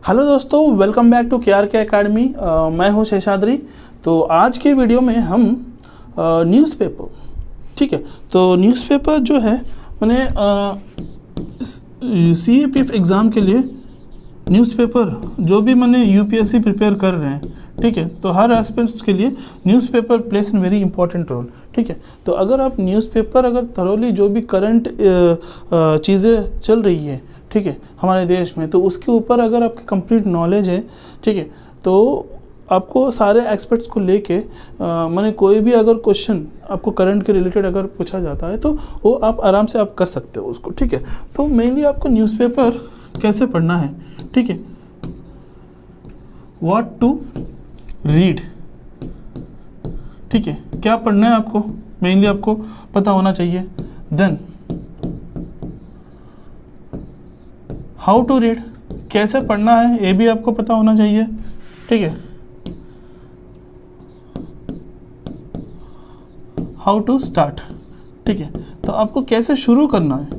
Hello दोस्तों, welcome back to KRK academy. मैं हूं शेषाद्री। तो आज के वीडियो में हम न्यूज़पेपर, ठीक है, तो न्यूज़पेपर जो है मैंने CAPF एग्ज़ाम के लिए न्यूज़पेपर जो भी मैंने UPSC प्रिपेयर कर रहे हैं, ठीक है, तो हर एस्पेक्ट्स के लिए newspaper place in very important role, ठीक है। तो अगर आप न्यूज़पेपर अगर थरोली जो भी करंट चीज़ें चल रही है, ठीक है, हमारे देश में, तो उसके ऊपर अगर आपकी कंप्लीट नॉलेज है, ठीक है, तो आपको सारे एक्सपर्ट्स को लेके मैंने कोई भी अगर क्वेश्चन आपको करंट के रिलेटेड अगर पूछा जाता है तो वो आप आराम से आप कर सकते हो उसको, ठीक है। तो मेनली आपको न्यूज़पेपर कैसे पढ़ना है, ठीक है, व्हाट टू रीड, ठीक है, क्या पढ़ना है आपको, मेनली आपको पता होना चाहिए। देन हाउ टू रीड, कैसे पढ़ना है ये भी आपको पता होना चाहिए, ठीक है। हाउ टू स्टार्ट, ठीक है, तो आपको कैसे शुरू करना है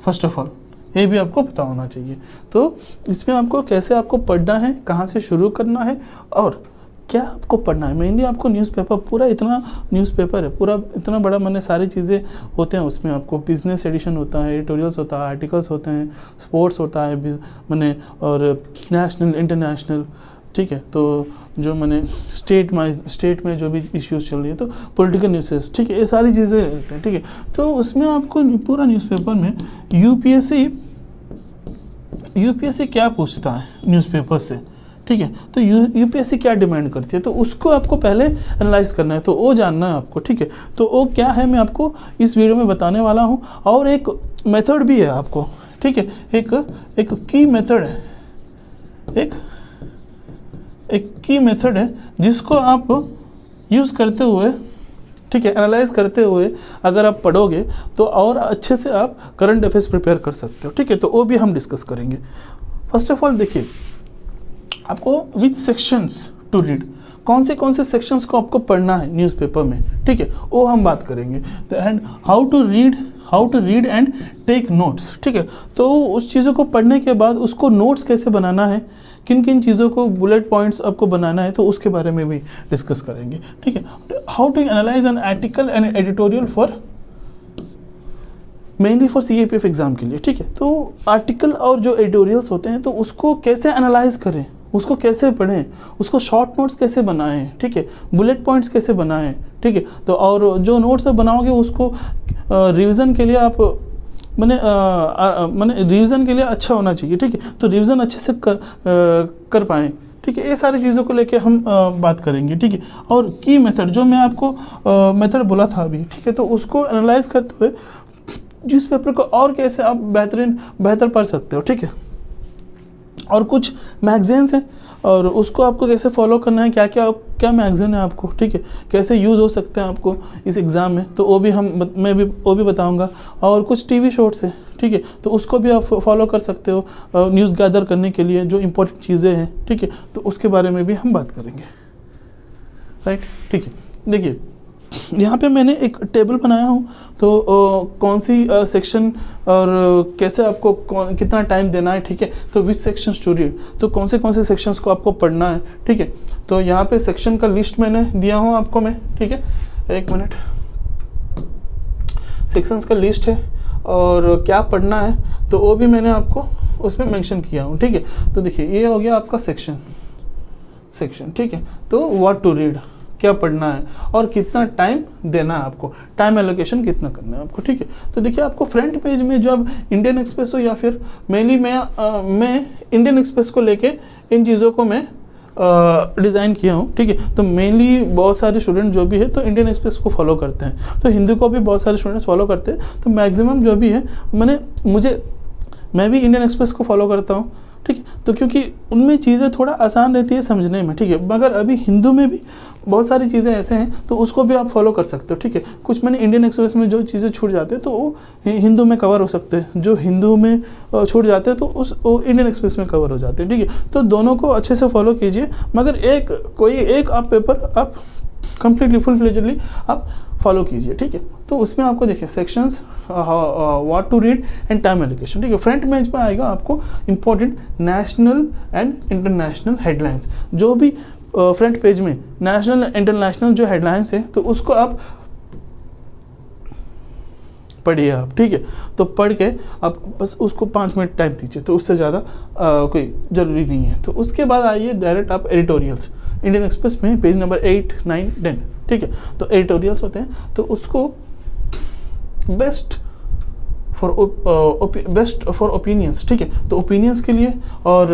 फर्स्ट ऑफ ऑल ये भी आपको पता होना चाहिए। तो इसमें आपको कैसे आपको पढ़ना है, कहाँ से शुरू करना है और क्या आपको पढ़ना है। मेनली आपको न्यूज़पेपर पूरा इतना न्यूज़पेपर है, पूरा इतना बड़ा, मैंने सारी चीज़ें होते हैं उसमें। आपको बिजनेस एडिशन होता है, एडिटोरियल्स होता है, आर्टिकल्स होते हैं, स्पोर्ट्स होता है मैंने, और नेशनल इंटरनेशनल, ठीक है, तो जो मैंने स्टेट में जो भी इश्यूज चल रही है, तो पॉलिटिकल न्यूज़ेस, ठीक है, ये सारी चीज़ें रहते हैं, ठीक है। तो उसमें आपको पूरा न्यूज़पेपर में यूपीएससी क्या पूछता है न्यूज़पेपर से, ठीक है, तो यूपीएससी क्या डिमांड करती है, तो उसको आपको पहले एनालाइज करना है, तो वो जानना है आपको, ठीक है। तो वो क्या है मैं आपको इस वीडियो में बताने वाला हूँ। और एक मेथड भी है आपको, ठीक है, एक की मेथड है, एक की मेथड है जिसको आप यूज़ करते हुए, ठीक है, एनालाइज करते हुए अगर आप पढ़ोगे तो और अच्छे से आप करंट अफेयर्स प्रिपेयर कर सकते हो, ठीक है। तो वो भी हम डिस्कस करेंगे। फर्स्ट ऑफ ऑल देखिए, आपको विच सेक्शंस टू रीड, कौन से सेक्शंस को आपको पढ़ना है न्यूज़पेपर में, ठीक है, वो हम बात करेंगे। तो and how to read and take notes, ठीक है, तो उस चीज़ों को पढ़ने के बाद उसको नोट्स कैसे बनाना है, किन किन चीज़ों को बुलेट पॉइंट्स आपको बनाना है, तो उसके बारे में भी डिस्कस करेंगे, ठीक है। How to analyse an article and editorial mainly for CAPF exam के लिए, ठीक है। तो आर्टिकल और जो एडिटोरियल्स होते हैं तो उसको कैसे एनालाइज करें, उसको कैसे पढ़ें, उसको शॉर्ट नोट्स कैसे बनाएं, ठीक है, बुलेट पॉइंट्स कैसे बनाएं, ठीक है। तो और जो नोट्स आप बनाओगे उसको रिवीजन के लिए आप मैंने रिवीजन के लिए अच्छा होना चाहिए, ठीक है, तो रिवीजन अच्छे से कर पाएँ, ठीक है। ये सारी चीज़ों को लेके हम बात करेंगे, ठीक है। और की मेथड जो मैं आपको मेथड बोला था अभी, ठीक है, तो उसको एनालाइज करते हुए न्यूज़पेपर को और कैसे आप बेहतर पढ़ सकते हो, ठीक है। और कुछ मैगजीन्स हैं और उसको आपको कैसे फॉलो करना है, क्या मैगजीन है आपको, ठीक है, कैसे यूज़ हो सकते हैं आपको इस एग्ज़ाम में, तो वो भी बताऊंगा। और कुछ TV शोर्ट्स हैं, ठीक है, तो उसको भी आप फॉलो कर सकते हो न्यूज़ गैदर करने के लिए जो इंपॉर्टेंट चीज़ें हैं, ठीक है, तो उसके बारे में भी हम बात करेंगे, राइट, ठीक है। देखिए यहाँ पे मैंने एक टेबल बनाया हूँ, तो कौन सी सेक्शन और कैसे आपको कितना टाइम देना है, ठीक है, तो विच सेक्शन टू रीड, तो कौन से सेक्शंस को आपको पढ़ना है, ठीक है। तो यहाँ पे सेक्शन का लिस्ट मैंने दिया हूँ आपको मैं, ठीक है, एक मिनट, सेक्शंस का लिस्ट है और क्या पढ़ना है तो वो भी मैंने आपको उसमें मेंशन किया हूँ, ठीक है। तो देखिए ये हो गया आपका सेक्शन, ठीक है। तो व्हाट टू रीड, क्या पढ़ना है और कितना टाइम देना है आपको, टाइम एलोकेशन कितना करना है आपको, ठीक है। तो देखिए आपको फ्रंट पेज में जो अब इंडियन एक्सप्रेस हो या फिर मेनली मैं इंडियन एक्सप्रेस को लेके इन चीज़ों को मैं डिज़ाइन किया हूँ, ठीक है। तो मेनली बहुत सारे स्टूडेंट जो भी है तो इंडियन एक्सप्रेस को फॉलो करते हैं, तो हिंदी को भी बहुत सारे स्टूडेंट्स फॉलो करते हैं, तो मैक्सिमम जो भी है मैं भी इंडियन एक्सप्रेस को फॉलो करता हूँ, ठीक है। तो क्योंकि उनमें चीज़ें थोड़ा आसान रहती है समझने में, ठीक है, मगर अभी हिंदू में भी बहुत सारी चीज़ें ऐसे हैं तो उसको भी आप फॉलो कर सकते हो, ठीक है। कुछ मैंने इंडियन एक्सप्रेस में जो चीज़ें छूट जाते हैं तो वो हिंदू में कवर हो सकते हैं, जो हिंदू में छूट जाते हैं तो वो इंडियन एक्सप्रेस में कवर हो जाते हैं, ठीक है। तो दोनों को अच्छे से फॉलो कीजिए, मगर एक आप पेपर आप कंप्लीटली फुल फ्लेजली आप फॉलो कीजिए, ठीक है। तो उसमें आपको देखिए sections, what to read and time allocation, ठीक है। फ्रंट पेज में आएगा आपको important national and international headlines, जो भी फ्रंट पेज में नेशनल इंटरनेशनल जो हेडलाइंस है तो उसको आप पढ़िए आप, ठीक है। तो पढ़ के आप बस उसको 5 मिनट टाइम दीजिए, तो उससे ज़्यादा कोई ज़रूरी नहीं है। तो उसके बाद आइए डायरेक्ट आप एडिटोरियल्स, इंडियन एक्सप्रेस में पेज नंबर 8, 9, 10, ठीक है। तो एडिटोरियल्स होते हैं, तो उसको बेस्ट फॉर ओपिनियंस, ठीक है। तो ओपिनियंस के लिए और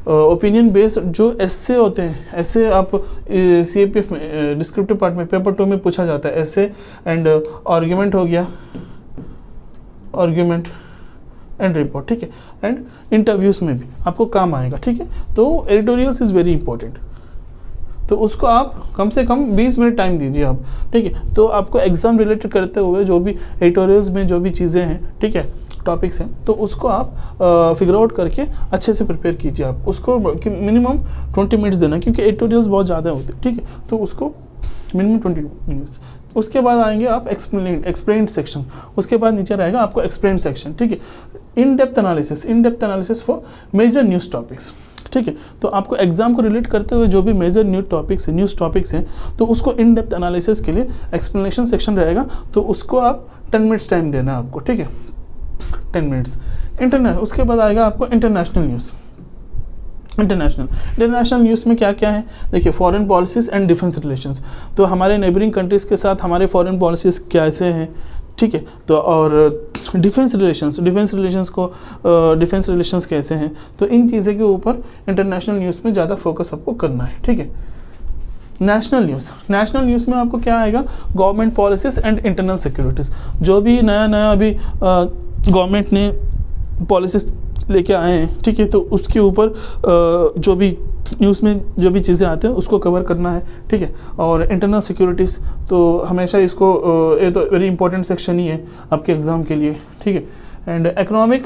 ओपिनियन बेस्ड जो एस्से होते हैं, ऐसे आप CAPF में डिस्क्रिप्टिव पार्ट में पेपर 2 में पूछा जाता है, एस्से एंड आर्ग्यूमेंट हो गया, आर्ग्यूमेंट एंड रिपोर्ट, ठीक है। एंड इंटरव्यूज़ में भी आपको काम आएगा, ठीक है। तो एडिटोरियल्स इज़ वेरी इंपॉर्टेंट, तो उसको आप कम से कम 20 मिनट टाइम दीजिए आप, ठीक है। तो आपको एग्ज़ाम रिलेटेड करते हुए जो भी एडिटोरियल्स में जो भी चीज़ें हैं, ठीक है, टॉपिक्स हैं, तो उसको आप फिगर आउट करके अच्छे से प्रिपेयर कीजिए। आप उसको मिनिमम 20 मिनट्स देना, क्योंकि एडिटोरियल्स बहुत ज़्यादा होते हैं, ठीक है। तो उसको मिनिमम 20 मिनट्स। उसके बाद आएंगे आप एक्सप्लेन सेक्शन, उसके बाद नीचे रहेगा आपको एक्सप्लेन सेक्शन, ठीक है। In depth analysis for major news topics, ठीक है। तो आपको एग्जाम को रिलेट करते हुए जो भी मेजर न्यूज़ टॉपिक्स हैं तो उसको इन डेप्थ एनालिसिस के लिए एक्सप्लेनेशन सेक्शन रहेगा, तो उसको आप 10 मिनट्स टाइम देना है आपको, ठीक है, 10 मिनट्स। उसके बाद आएगा आपको इंटरनेशनल न्यूज़ में क्या क्या है, देखिए foreign policies and defence relations, तो हमारे नेबरिंग कंट्रीज़ के साथ हमारे फॉरेन पॉलिसीज़ कैसे हैं, ठीक है। तो और डिफेंस रिलेशंस कैसे हैं, तो इन चीज़ों के ऊपर इंटरनेशनल न्यूज़ में ज़्यादा फोकस आपको करना है, ठीक है। नेशनल न्यूज़ में आपको क्या आएगा, government policies and internal securities, जो भी नया अभी गवर्नमेंट ने पॉलिसीज़ लेके आए हैं, ठीक है। तो उसके ऊपर जो भी न्यूज़ में जो भी चीज़ें आते हैं उसको कवर करना है, ठीक है। और इंटरनल सिक्योरिटीज़ तो हमेशा इसको ये तो वेरी इंपॉर्टेंट सेक्शन ही है आपके एग्ज़ाम के लिए, ठीक है। एंड इकोनॉमी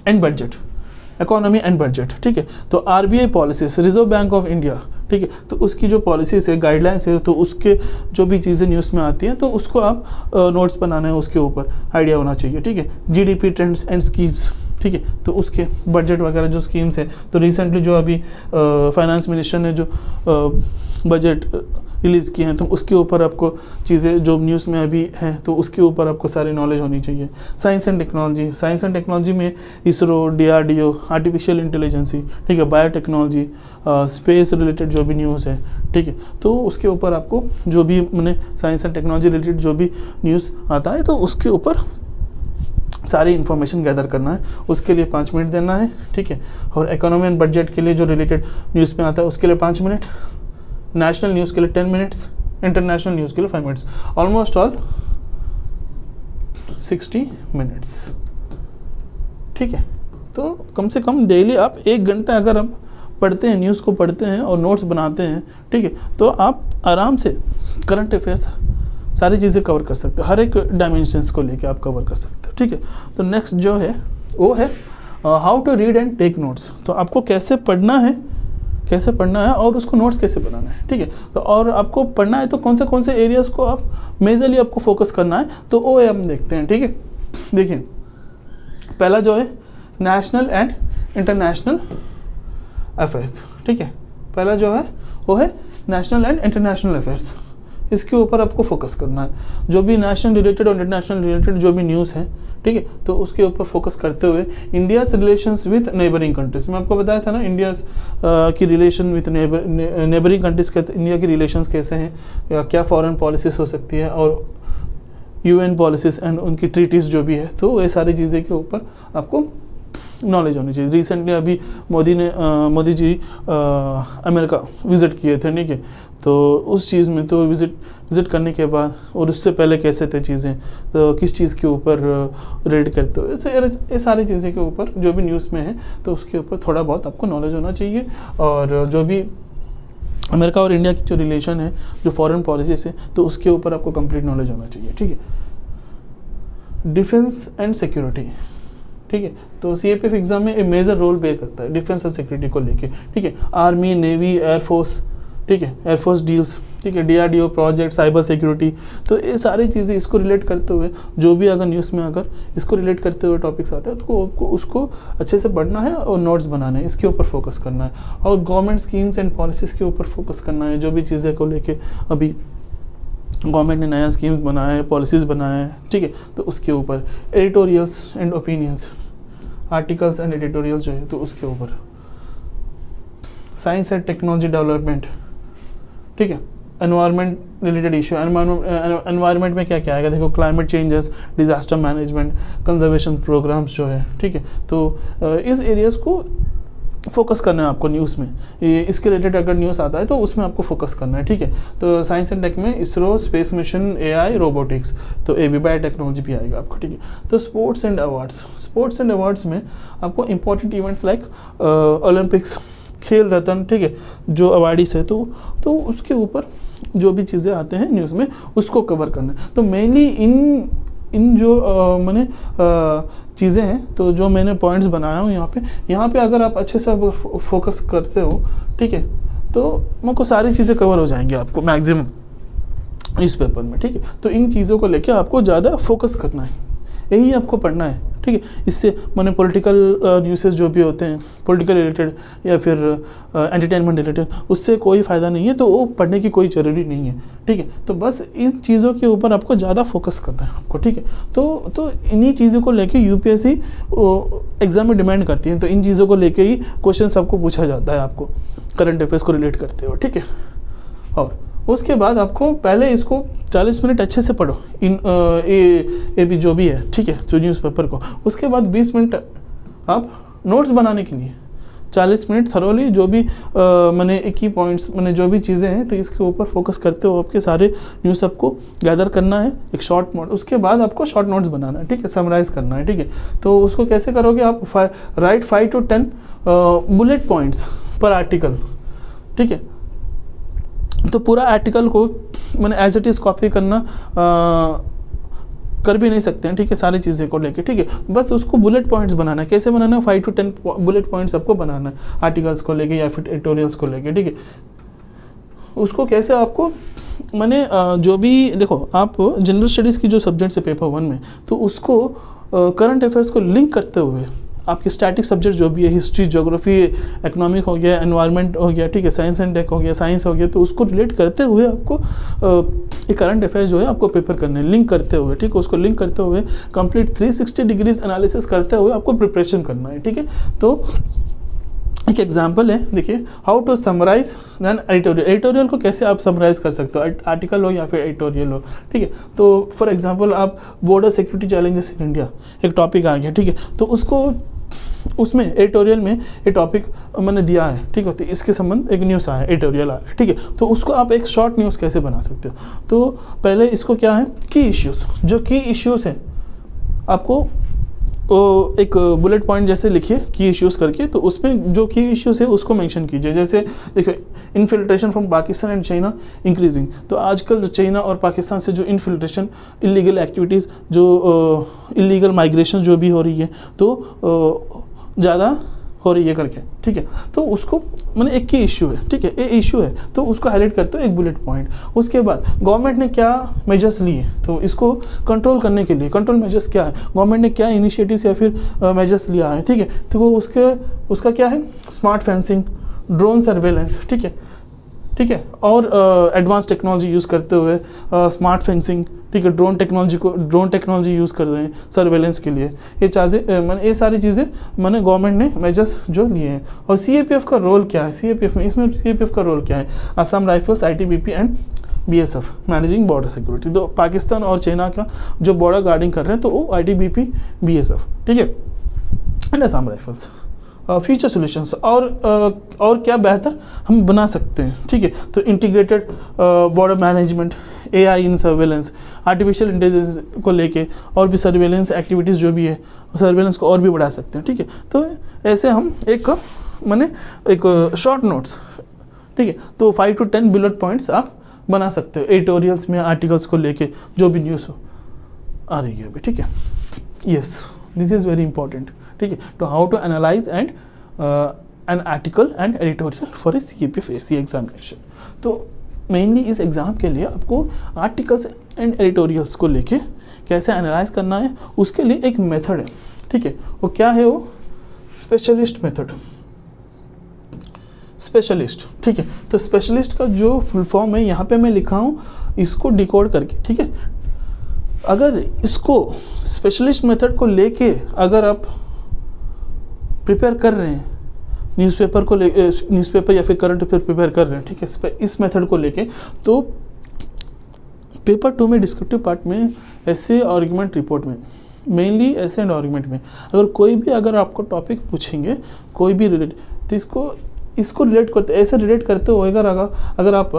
एंड बजट, ठीक है। तो RBI policies, reserve bank of India, ठीक है, तो उसकी जो पॉलिसीज़ है, गाइडलाइंस है, तो उसके जो भी चीज़ें न्यूज़ में आती हैं तो उसको आप नोट्स बनाना है, उसके ऊपर आइडिया होना चाहिए, ठीक है। GDP ट्रेंड्स एंड स्कीम्स, ठीक है, तो उसके बजट वगैरह जो स्कीम्स है, तो रिसेंटली जो अभी फाइनेंस मिनिस्टर ने जो बजट रिलीज़ किए हैं तो उसके ऊपर आपको चीज़ें जो न्यूज़ में अभी हैं तो उसके ऊपर आपको सारी नॉलेज होनी चाहिए। साइंस एंड टेक्नोलॉजी में इसरो, DRDO, आर्टिफिशियल इंटेलिजेंसी, ठीक है, बायोटेक्नोलॉजी, स्पेस रिलेटेड जो भी न्यूज़ है, ठीक है, तो उसके ऊपर आपको जो भी मैंने साइंस एंड टेक्नोलॉजी रिलेटेड जो भी न्यूज़ आता है तो उसके ऊपर सारी इन्फॉर्मेशन गैदर करना है, उसके लिए 5 मिनट देना है, ठीक है। और इकोनॉमी एंड बजट के लिए जो रिलेटेड न्यूज़ में आता है उसके लिए 5 मिनट, नेशनल न्यूज़ के लिए 10 मिनट्स, इंटरनेशनल न्यूज़ के लिए 5 मिनट्स, ऑलमोस्ट ऑल 60 मिनट्स, ठीक है। तो कम से कम डेली आप 1 घंटा अगर आप पढ़ते हैं, न्यूज़ को पढ़ते हैं और नोट्स बनाते हैं, ठीक है, तो आप आराम से करंट अफेयर्स सारी चीज़ें कवर कर सकते हो, हर एक डायमेंशंस को लेके आप कवर कर सकते हो, ठीक है। तो नेक्स्ट जो है वो है how to read and take notes, तो आपको कैसे पढ़ना है और उसको नोट्स कैसे बनाना है, ठीक है। तो और आपको पढ़ना है तो कौन से एरियाज़ को आप मेजरली आपको फोकस करना है, तो वो हम देखते हैं, ठीक है। देखिए पहला जो है नेशनल एंड इंटरनेशनल अफेयर्स, ठीक है, पहला जो है वो है नेशनल एंड इंटरनेशनल अफेयर्स, इसके ऊपर आपको फोकस करना है। जो भी नेशनल रिलेटेड और इंटरनेशनल रिलेटेड जो भी न्यूज़ है, ठीक है, तो उसके ऊपर फोकस करते हुए India's relations with neighbouring countries, मैं आपको बताया था ना इंडिया की रिलेशन विथ नेबरिंग कंट्रीज के, इंडिया की रिलेशंस कैसे हैं, या क्या फॉरेन पॉलिसीज़ हो सकती है और UN पॉलिसीज़ एंड उनकी ट्रीटीज़ जो भी है, तो ये सारी चीज़ें के ऊपर आपको नॉलेज होनी चाहिए। रिसेंटली अभी मोदी जी अमेरिका विज़िट किए थे, ठीक है, तो उस चीज़ में तो विज़िट करने के बाद और उससे पहले कैसे थे चीज़ें, तो किस चीज़ के ऊपर रेड करते हो, ये सारी चीज़ें के ऊपर जो भी न्यूज़ में है तो उसके ऊपर थोड़ा बहुत आपको नॉलेज होना चाहिए। और जो भी अमेरिका और इंडिया की जो रिलेशन है, जो फॉरेन पॉलिसीज़ है, तो उसके ऊपर आपको कंप्लीट नॉलेज होना चाहिए, ठीक है। डिफेंस एंड सिक्योरिटी, ठीक है, तो CAPF एग्जाम में एक मेजर रोल प्ले करता है डिफेंस और सिक्योरिटी को लेके, ठीक है। आर्मी, नेवी, एयरफोर्स, ठीक है, एयरफोर्स डील्स, ठीक है, DRDO प्रोजेक्ट, साइबर सिक्योरिटी। तो ये सारी चीज़ें इसको रिलेट करते हुए जो भी अगर न्यूज़ में अगर इसको रिलेट करते हुए टॉपिक्स आते हैं तो आपको उसको अच्छे से पढ़ना है और नोट्स बनाना है, इसके ऊपर फोकस करना है और गवर्नमेंट स्कीम्स एंड पॉलिसीज़ के ऊपर फोकस करना है। जो भी चीज़ें को लेके अभी गवर्नमेंट ने नया स्कीम्स बनाया है, पॉलिसीज़ बनाया है, ठीक है, तो उसके ऊपर editorials and opinions, articles and editorials जो है तो उसके ऊपर साइंस एंड टेक्नोलॉजी डेवलपमेंट, ठीक है, एनवायरनमेंट रिलेटेड इशू, एनवायरनमेंट में क्या क्या आएगा, देखो climate changes, disaster management, conservation programmes जो है, ठीक है, तो इस एरियाज़ को फोकस करना है आपको न्यूज़ में। इसके रिलेटेड अगर न्यूज़ आता है तो उसमें आपको फोकस करना है, ठीक है। तो साइंस एंड टेक में ISRO, space mission, AI, robotics, तो AB बायोटेक्नोलॉजी भी आएगा आपको, ठीक है। तो स्पोर्ट्स एंड अवार्ड्स में आपको इंपॉर्टेंट इवेंट्स लाइक ओलंपिक्स, खेल रत्न, ठीक है, जो अवार्डीज है तो उसके ऊपर जो भी चीज़ें आते हैं न्यूज़ में उसको कवर करना है। तो मेनली इन जो मैंने चीज़ें हैं, तो जो मैंने पॉइंट्स बनाया हूँ यहाँ पे अगर आप अच्छे से फोकस करते हो, ठीक है, तो मुझको सारी चीज़ें कवर हो जाएंगी आपको मैक्सिमम इस पेपर में, ठीक है। तो इन चीज़ों को लेके आपको ज़्यादा फोकस करना है, यही आपको पढ़ना है, ठीक है। इससे मैंने पॉलिटिकल न्यूज़ेस जो भी होते हैं पॉलिटिकल रिलेटेड या फिर एंटरटेनमेंट रिलेटेड, उससे कोई फ़ायदा नहीं है, तो वो पढ़ने की कोई ज़रूरी नहीं है, ठीक है। तो बस इन चीज़ों के ऊपर आपको ज़्यादा फोकस करना है आपको, ठीक है। तो इन्हीं चीज़ों को लेके UPSC एग्ज़ाम में डिमांड करती है, तो इन चीज़ों को लेके ही क्वेश्चन आपको पूछा जाता है, आपको करंट अफेयर्स को रिलेट करते हो, ठीक है। और उसके बाद आपको पहले इसको 40 मिनट अच्छे से पढ़ो, ए भी जो भी है, ठीक है, जो न्यूज़पेपर को। उसके बाद 20 मिनट आप नोट्स बनाने के लिए, 40 मिनट थरोली जो भी मैंने की पॉइंट्स, मैंने जो भी चीज़ें हैं, तो इसके ऊपर फोकस करते हो आपके सारे न्यूज़ आपको गैदर करना है एक शॉर्ट नोट। उसके बाद आपको शॉर्ट नोट्स बनाना है, ठीक है, समराइज़ करना है, ठीक है। तो उसको कैसे करोगे आप, राइट 5 to 10 बुलेट पॉइंट्स पर आर्टिकल, ठीक है। तो पूरा आर्टिकल को मैंने एज इट इज़ कॉपी करना कर भी नहीं सकते हैं, ठीक है, सारी चीज़ें को लेके, ठीक है। बस उसको बुलेट पॉइंट्स बनाना है। कैसे बनाना है, 5 to 10 बुलेट पॉइंट्स आपको बनाना है आर्टिकल्स को लेके या फिर एडिटोरियल्स को लेके, ठीक है। उसको कैसे आपको मैंने जो भी देखो, आप जनरल स्टडीज़ की जो सब्जेक्ट्स है पेपर 1 में, तो उसको करंट अफेयर्स को लिंक करते हुए आपके स्टैटिक सब्जेक्ट जो भी है, हिस्ट्री, ज्योग्राफी, इकोनॉमिक हो गया, एनवायरनमेंट हो गया, ठीक है, साइंस एंड टेक हो गया, साइंस हो गया, तो उसको रिलेट करते हुए आपको एक करंट अफेयर्स जो है आपको प्रिपेयर करने हैं, लिंक करते हुए, ठीक है। उसको लिंक करते हुए कंप्लीट 360 डिग्रीज एनालिसिस करते हुए आपको प्रिपरेशन करना है, ठीक है। तो एक एग्जाम्पल है, देखिए, how to summarise than editorial को कैसे आप समराइज कर सकते हो, आर्टिकल हो या फिर एडिटोरियल हो, ठीक है। तो फॉर एग्जांपल आप border security challenges in India एक टॉपिक आ गया, ठीक है, तो उसको उसमें एडिटोरियल में ये टॉपिक मैंने दिया है, ठीक है, तो इसके संबंध एक न्यूज़ आया, एडिटोरियल आया, ठीक है। तो उसको आप एक शॉर्ट न्यूज़ कैसे बना सकते हो, तो पहले इसको क्या है, की इश्यूज़, जो की इश्यूज़ हैं आपको एक बुलेट पॉइंट जैसे लिखिए की इश्यूज़ करके, तो उसमें जो की इश्यूज़ है उसको मेंशन कीजिए। जैसे देखिए, infiltration from Pakistan and China increasing, तो आजकल जो चाइना और पाकिस्तान से जो इन्फिल्ट्रेशन, इलीगल एक्टिविटीज़, जो इलीगल माइग्रेशन जो भी हो रही है, तो ज़्यादा हो रही है करके, ठीक है। तो उसको मैंने एक की इशू है, ठीक है, ये इशू है, तो उसको हाईलाइट करते हो एक बुलेट पॉइंट। उसके बाद गवर्नमेंट ने क्या मेजर्स लिए, तो इसको कंट्रोल करने के लिए कंट्रोल मेजर्स क्या है, गवर्नमेंट ने क्या इनिशिएटिव्स या फिर मेजर्स लिया है, ठीक है। तो वो उसका क्या है, स्मार्ट फेंसिंग, ड्रोन सर्वेलेंस, ठीक है, ठीक है, और एडवांस टेक्नोलॉजी यूज़ करते हुए स्मार्ट फेंसिंग, ठीक है, ड्रोन टेक्नोलॉजी यूज़ कर रहे हैं सर्वेलेंस के लिए। ये मैंने ये सारी चीज़ें मैंने गवर्नमेंट ने मेजर्स जो लिए हैं। और CAPF का रोल क्या है, इसमें CAPF का रोल क्या है, Assam rifles, ITBP and BSF managing border security. तो पाकिस्तान और चाइना का जो बॉर्डर गार्डिंग कर रहे हैं, तो वो ITBP, BSF, ठीक है, and Assam rifles. Future solutions और क्या बेहतर हम बना सकते हैं, ठीक है। तो इंटीग्रेटेड बॉर्डर मैनेजमेंट, AI इन सर्वेलेंस, आर्टिफिशियल इंटेलिजेंस को लेके और भी सर्वेलेंस एक्टिविटीज़ जो भी है, सर्वेलेंस को और भी बढ़ा सकते हैं, ठीक है। तो ऐसे हम एक शॉर्ट नोट्स, ठीक है, तो 5 to 10 बुलेट पॉइंट्स आप बना सकते हो एडिटोरियल्स में, आर्टिकल्स को लेके जो भी न्यूज़ आ रही है अभी, ठीक है। Yes, this is very important, ठीक है। तो how to analyse and an article and editorial for a CAPF examination. तो मेनली इस एग्ज़ाम के लिए आपको आर्टिकल्स एंड एडिटोरियल्स को लेके कैसे एनालाइज करना है, उसके लिए एक मेथड है, ठीक है। वो क्या है? वो स्पेशलिस्ट मेथड, स्पेशलिस्ट, ठीक है। तो स्पेशलिस्ट का जो फुल फॉर्म है यहाँ पे मैं लिखा हूँ, इसको डिकोड करके, ठीक है। अगर इसको स्पेशलिस्ट मेथड को लेके अगर आप प्रिपेयर कर रहे हैं, न्यूज़पेपर को ले न्यूज़पेपर या फिर करंट अफेयर प्रिपेयर कर रहे हैं, ठीक है, इस मेथड को लेके, तो पेपर 2 में डिस्क्रिप्टिव पार्ट में ऐसे आर्गुमेंट रिपोर्ट में, मेनली ऐसे एंड आर्गुमेंट में, अगर कोई भी अगर आपको टॉपिक पूछेंगे कोई भी रिलेट, तो इसको रिलेट करते, ऐसे रिलेट करते हुए अगर आप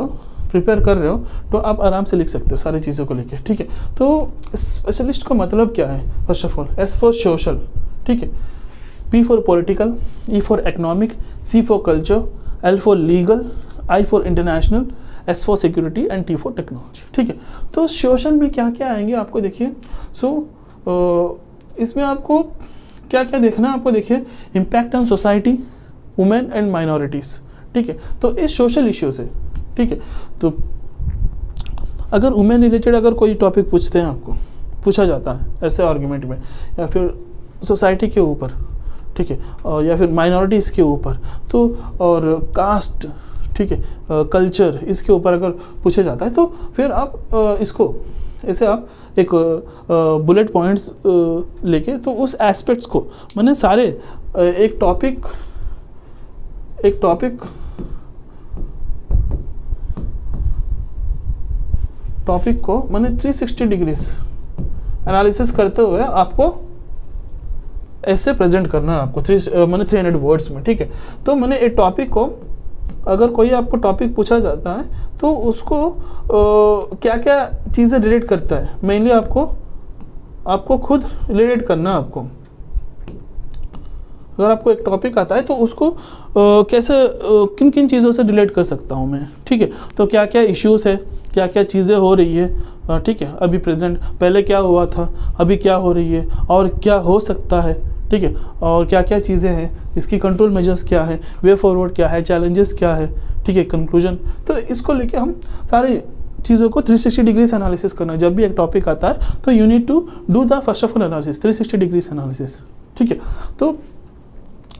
प्रिपेयर कर रहे हो तो आप आराम से लिख सकते हो सारी चीज़ों को लेके, ठीक है। तो स्पेशलिस्ट का मतलब क्या है? First of all S for social, ठीक है, P for political, E for economic, C for culture, L for legal, I for international, S for security and T for technology, ठीक है। तो सोशल में क्या क्या आएंगे आपको देखिए। इसमें आपको क्या क्या देखना है, आपको देखिए impact on society, women and minorities, ठीक है। तो ये सोशल इश्यूज है, ठीक है। तो अगर वुमेन रिलेटेड अगर कोई टॉपिक पूछते हैं, आपको पूछा जाता है ऐसे आर्गुमेंट में, या फिर सोसाइटी के ऊपर, ठीक है, और या फिर माइनॉरिटीज़ के ऊपर, तो और कास्ट, ठीक है, कल्चर, इसके ऊपर अगर पूछा जाता है, तो फिर आप इसको ऐसे आप एक बुलेट पॉइंट्स लेके, तो उस एस्पेक्ट्स को मैंने सारे एक टॉपिक को मैंने 360 डिग्रीज एनालिसिस करते हुए आपको ऐसे प्रेजेंट करना है आपको 300 वर्ड्स में, ठीक है। तो मैंने एक टॉपिक को, अगर कोई आपको टॉपिक पूछा जाता है तो उसको क्या क्या चीज़ें रिलेट करता है, मेनली आपको खुद रिलेट करना है। आपको अगर आपको एक टॉपिक आता है तो उसको कैसे किन किन चीज़ों से रिलेट कर सकता हूँ मैं, ठीक है। तो क्या क्या इश्यूज़ है, क्या क्या चीज़ें हो रही है, ठीक है, अभी प्रेजेंट, पहले क्या हुआ था, अभी क्या हो रही है और क्या हो सकता है, ठीक है, और क्या क्या चीज़ें हैं, इसकी कंट्रोल मेजर्स क्या है, वे फॉरवर्ड क्या है, चैलेंजेस क्या है, ठीक है, कंक्लूजन। तो इसको लेके हम सारी चीज़ों को 360 डिग्रीज एनालिसिस करना है। जब भी एक टॉपिक आता है तो you need to do the first of all analysis, 360 degrees analysis, ठीक है। तो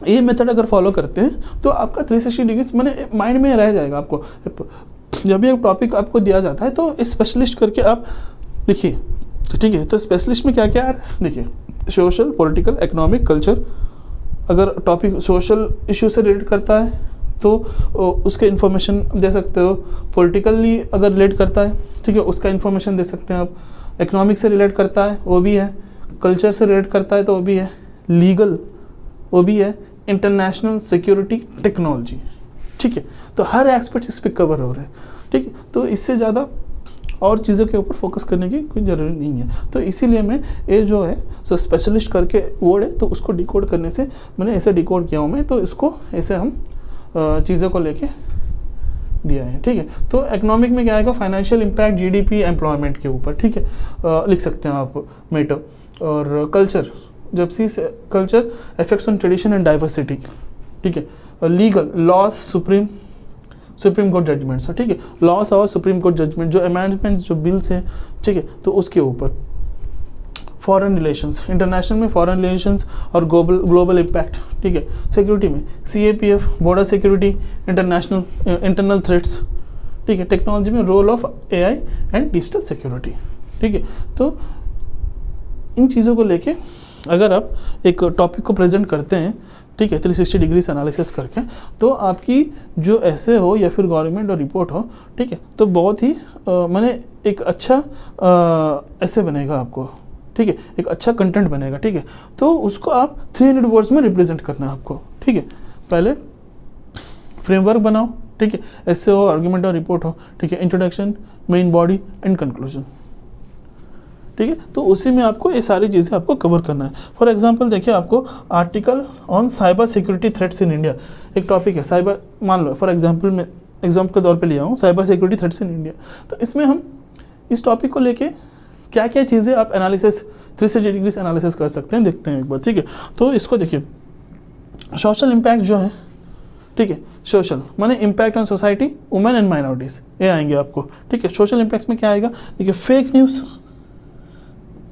ये मेथड अगर फॉलो करते हैं तो आपका 360 डिग्रीज मैंने माइंड में रह जाएगा। आपको जब भी एक टॉपिक आपको दिया जाता है तो स्पेशलिस्ट करके आप लिखिए, ठीक है। तो स्पेशलिस्ट में क्या क्या है, देखिए, सोशल, पॉलिटिकल, इकोनॉमिक, कल्चर। अगर टॉपिक सोशल इशू से रिलेट करता है तो उसके इन्फॉर्मेशन दे सकते हो। पॉलिटिकली अगर रिलेट करता है, ठीक है, उसका इन्फॉर्मेशन दे सकते हैं आप। इकोनॉमिक से रिलेट करता है वो भी है, कल्चर से रिलेट करता है तो वो भी है, लीगल वो भी है, इंटरनेशनल, सिक्योरिटी, टेक्नोलॉजी, ठीक है। तो हर एस्पेक्ट इस पर कवर हो रहे हैं, ठीक है। तो इससे ज़्यादा और चीज़ों के ऊपर फोकस करने की कोई ज़रूरी नहीं है। तो इसीलिए मैं ये जो है सो स्पेशलिस्ट करके वर्ड है, तो उसको डिकोड करने से मैंने ऐसे डिकोड किया हूँ मैं, तो इसको ऐसे हम चीज़ों को लेके दिया है, ठीक है। तो इकोनॉमिक में क्या आएगा, फाइनेंशियल इम्पैक्ट, जीडीपी, एम्प्लॉयमेंट के ऊपर, ठीक है, लिख सकते हैं आप मेटर। और कल्चर, जब सी culture effects on tradition and diversity, ठीक है। Legal, laws, supreme court judgments, ठीक है, लॉस और सुप्रीम कोर्ट जजमेंट, जो अमेंडमेंट्स, जो बिल्स हैं, ठीक है, तो उसके ऊपर। फॉरेन रिलेशंस, इंटरनेशनल में फॉरेन रिलेशंस और ग्लोबल इम्पैक्ट, ठीक है। सिक्योरिटी में CAPF, border security, internal threats, ठीक है। टेक्नोलॉजी में role of AI and digital security, ठीक है। तो इन चीज़ों को लेके अगर आप एक टॉपिक को प्रेजेंट करते हैं, ठीक है, 360 डिग्रीज एनालिसिस करके, तो आपकी जो ऐसे हो या फिर गवर्नमेंट और रिपोर्ट हो, ठीक है, तो बहुत ही मैंने एक अच्छा ऐसे बनेगा आपको, ठीक है, एक अच्छा कंटेंट बनेगा, ठीक है। तो उसको आप 300 वर्ड्स में रिप्रेजेंट करना है आपको, ठीक है। पहले फ्रेमवर्क बनाओ, ठीक है, ऐसे हो, आर्गुमेंट और रिपोर्ट हो, ठीक है, introduction, main body and conclusion, ठीक है। तो उसी में आपको ये सारी चीज़ें आपको कवर करना है। फॉर एग्जांपल देखिए, आपको article on cyber security threats in India, एक टॉपिक है साइबर, मान लो फॉर एग्जांपल मैं एग्जाम्पल के तौर पे लिया हूँ cyber security threats in India. तो इसमें हम इस टॉपिक को लेके क्या क्या चीज़ें आप एनालिसिस 360 डिग्री एनालिसिस कर सकते हैं, देखते हैं एक बार, ठीक है। तो इसको देखिए, सोशल इम्पैक्ट जो है, ठीक है। सोशल माने impact on society, women and minorities, ये आएंगे आपको, ठीक है। सोशल इम्पैक्ट्स में क्या आएगा, देखिए fake news,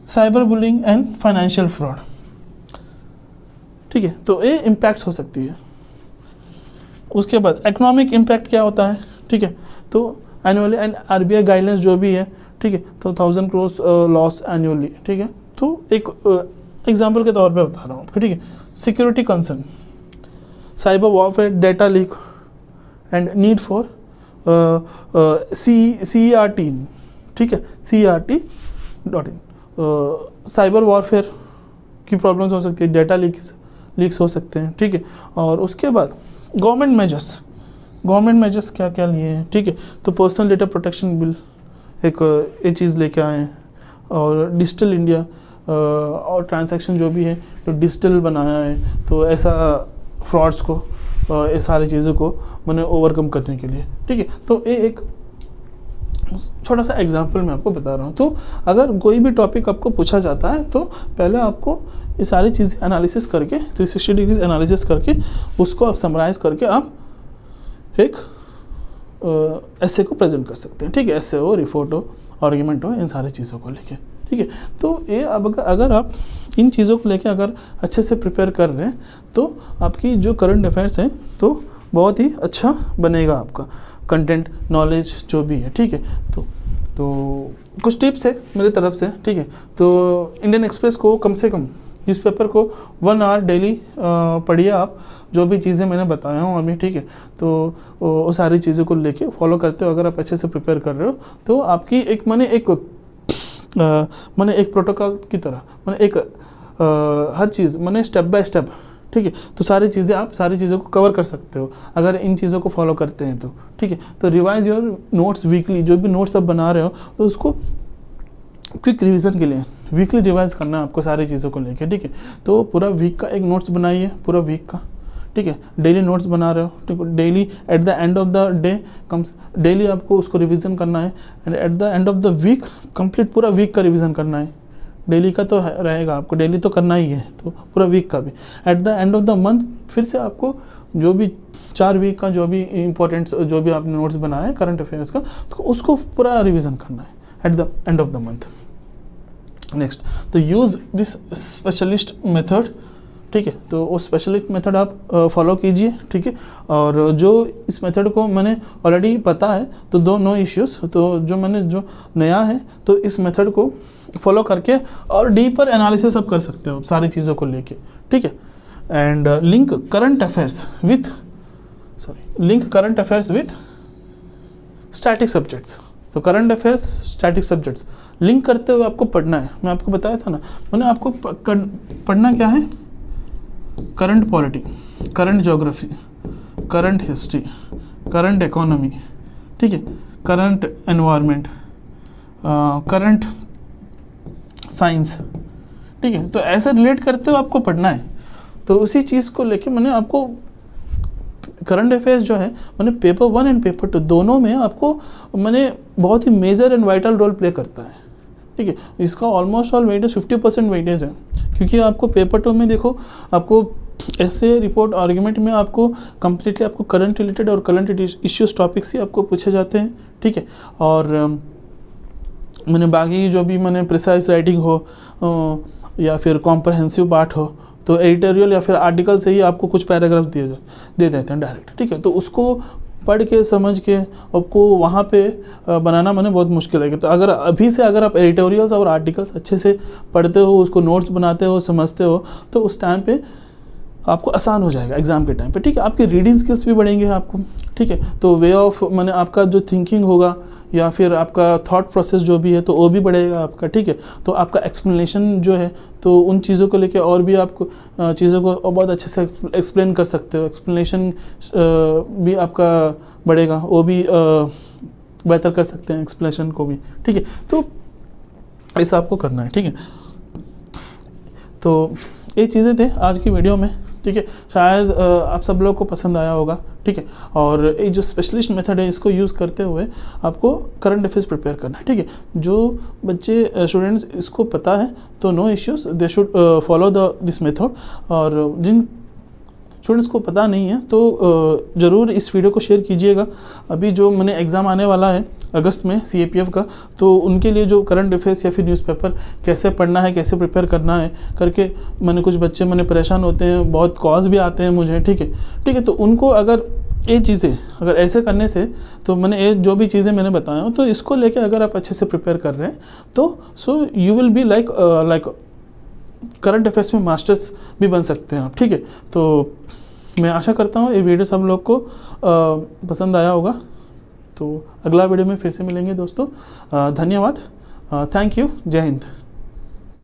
cyber bullying and financial fraud, ठीक है। तो ये इम्पैक्ट्स हो सकती है। उसके बाद इकोनॉमिक इम्पैक्ट क्या होता है, ठीक है। तो एनुअली एंड आरबीआई गाइडलाइंस जो भी है, ठीक है, तो 1000 करोड़ लॉस एनुअली, ठीक है। तो एक एग्जांपल के तौर पे बता रहा हूँ आपको, ठीक है। Security concern, cyber warfare, data leak and need for CERT, ठीक है, CERT.in। साइबर वॉरफेयर की प्रॉब्लम्स हो सकती है, डेटा लीक्स हो सकते हैं, ठीक है। और उसके बाद गवर्नमेंट मेजर्स क्या क्या लिए हैं, ठीक है। तो पर्सनल डेटा प्रोटेक्शन बिल एक ये चीज़ लेके आए हैं, और डिजिटल इंडिया और ट्रांजैक्शन जो भी है तो डिजिटल बनाया है, तो ऐसा फ्रॉड्स को ये सारी चीज़ों को मैंने ओवरकम करने के लिए, ठीक है। तो ये एक छोटा सा एग्जांपल मैं आपको बता रहा हूँ। तो अगर कोई भी टॉपिक आपको पूछा जाता है तो पहले आपको ये सारी चीज़ें एनालिसिस करके 360 डिग्रीज एनालिसिस करके उसको आप समराइज करके आप एक ऐसे को प्रेजेंट कर सकते हैं, ठीक है। ऐसे हो, रिपोर्ट हो, आर्ग्यूमेंट हो, इन सारी चीज़ों को लेके, ठीक है। तो ये अब अगर आप इन चीज़ों को लेके अगर अच्छे से प्रिपेयर कर रहे हैं तो आपकी जो करंट अफेयर्स हैं तो बहुत ही अच्छा बनेगा आपका कंटेंट, नॉलेज जो भी है, ठीक है। तो कुछ टिप्स है मेरी तरफ से, ठीक है। तो इंडियन एक्सप्रेस को कम से कम न्यूज़पेपर को 1 आवर डेली पढ़िए आप, जो भी चीज़ें मैंने बताया हूँ अभी, ठीक है। तो वो सारी चीज़ों को लेके फॉलो करते हो, अगर आप अच्छे से प्रिपेयर कर रहे हो तो आपकी एक मैंने एक प्रोटोकॉल की तरह मैंने एक हर चीज़ मैंने स्टेप बाय स्टेप, ठीक है। तो सारी चीज़ों को कवर कर सकते हो अगर इन चीज़ों को फॉलो करते हैं तो, ठीक है। तो रिवाइज योर नोट्स वीकली, जो भी नोट्स आप बना रहे हो तो उसको क्विक रिवीजन के लिए वीकली रिवाइज करना है आपको सारी चीज़ों को लेके, ठीक है। तो पूरा वीक का एक नोट्स बनाइए, पूरा वीक का, ठीक है। डेली नोट्स बना रहे हो, ठीक है, daily at the end of the day comes daily आपको उसको रिवीजन करना है, and at the end of the week complete पूरा वीक का रिवीजन करना है। डेली का तो रहेगा, आपको डेली तो करना ही है, तो पूरा वीक का भी। Eight the end of the month फिर से आपको जो भी 4 वीक का जो भी इंपॉर्टेंट जो भी आपने नोट्स बनाया है करंट अफेयर्स का, तो उसको पूरा रिवीजन करना है eight the end of the month. Next, तो यूज़ दिस स्पेशलिस्ट मेथड, ठीक है। तो वो स्पेशलिस्ट मेथड आप फॉलो कीजिए, ठीक है। और जो इस मेथड को मैंने ऑलरेडी पता है तो नो इश्यूज़, तो जो मैंने जो नया है तो इस मेथड को फॉलो करके और डीपर एनालिसिस आप कर सकते हो सारी चीज़ों को लेके, ठीक है। And link current affairs with static subjects. तो current affairs static subjects link करते हुए आपको पढ़ना है। मैं आपको बताया था ना, मैंने आपको पढ़ना क्या है, current polity, current geography, current history, current economy, ठीक है, करंट एनवायरनमेंट, करंट साइंस, ठीक है। तो ऐसे रिलेट करते हुए आपको पढ़ना है। तो उसी चीज़ को लेके मैंने आपको करंट अफेयर्स जो है मैंने पेपर 1 एंड पेपर 2 दोनों में आपको मैंने बहुत ही major and vital role play करता है, ठीक है। इसका ऑलमोस्ट ऑल वेटेज 50% वेटेज है, क्योंकि आपको पेपर 2 में देखो आपको ऐसे रिपोर्ट आर्ग्यूमेंट में आपको कम्प्लीटली आपको करंट रिलेटेड और करंट इश्यूज टॉपिक्स ही आपको पूछे जाते हैं, ठीक है। और मैंने बाकी जो भी मैंने प्रिसाइज राइटिंग हो या फिर कॉम्प्रहेंसिव पार्ट हो तो एडिटोरियल या फिर आर्टिकल से ही आपको कुछ पैराग्राफ दे देते हैं डायरेक्ट, ठीक है। तो उसको पढ़ के समझ के आपको वहाँ पे बनाना मैंने बहुत मुश्किल है। तो अगर अभी से अगर आप एडिटोरियल्स और आर्टिकल्स अच्छे से पढ़ते हो, उसको नोट्स बनाते हो, समझते हो, तो उस टाइम पे आपको आसान हो जाएगा एग्ज़ाम के टाइम पे, ठीक है। आपकी रीडिंग स्किल्स भी बढ़ेंगे आपको, ठीक है। तो वे ऑफ मैंने आपका जो थिंकिंग होगा या फिर आपका थॉट प्रोसेस जो भी है तो वो भी बढ़ेगा आपका, ठीक है। तो आपका एक्सप्लेनेशन जो है तो उन चीज़ों को लेके और भी आपको चीज़ों को बहुत अच्छे से एक्सप्लेन कर सकते हो। एक्सप्लेनेशन भी आपका बढ़ेगा, वो भी बेहतर कर सकते हैं एक्सप्लेनेशन को भी, ठीक है। तो ऐसा आपको करना है, ठीक है। तो ये चीज़ें थे आज की वीडियो में, ठीक है। शायद आप सब लोग को पसंद आया होगा, ठीक है। और ये जो स्पेशलिस्ट मेथड है इसको यूज़ करते हुए आपको करंट अफेयर्स प्रिपेयर करना है, ठीक है। जो बच्चे स्टूडेंट्स इसको पता है तो no issues, they should follow this method. और जिन स्टूडेंट्स को पता नहीं है तो ज़रूर इस वीडियो को शेयर कीजिएगा। अभी जो मैंने एग्ज़ाम आने वाला है अगस्त में CAPF का, तो उनके लिए जो करंट अफेयर्स या फिर न्यूज़पेपर कैसे पढ़ना है, कैसे प्रिपेयर करना है करके मैंने कुछ बच्चे परेशान होते हैं, बहुत कॉल्स भी आते हैं मुझे। ठीक है, तो उनको अगर ये चीज़ें अगर ऐसे करने से, तो मैंने ये जो भी चीज़ें मैंने बताया हूँ, तो इसको लेके अगर आप अच्छे से प्रिपेयर कर रहे हैं तो so you will be like current affairs में मास्टर्स भी बन सकते हैं आप। ठीक है, तो मैं आशा करता हूँ ये वीडियो सब लोग को पसंद आया होगा। तो अगला वीडियो में फिर से मिलेंगे दोस्तों। धन्यवाद, थैंक यू, जय हिंद।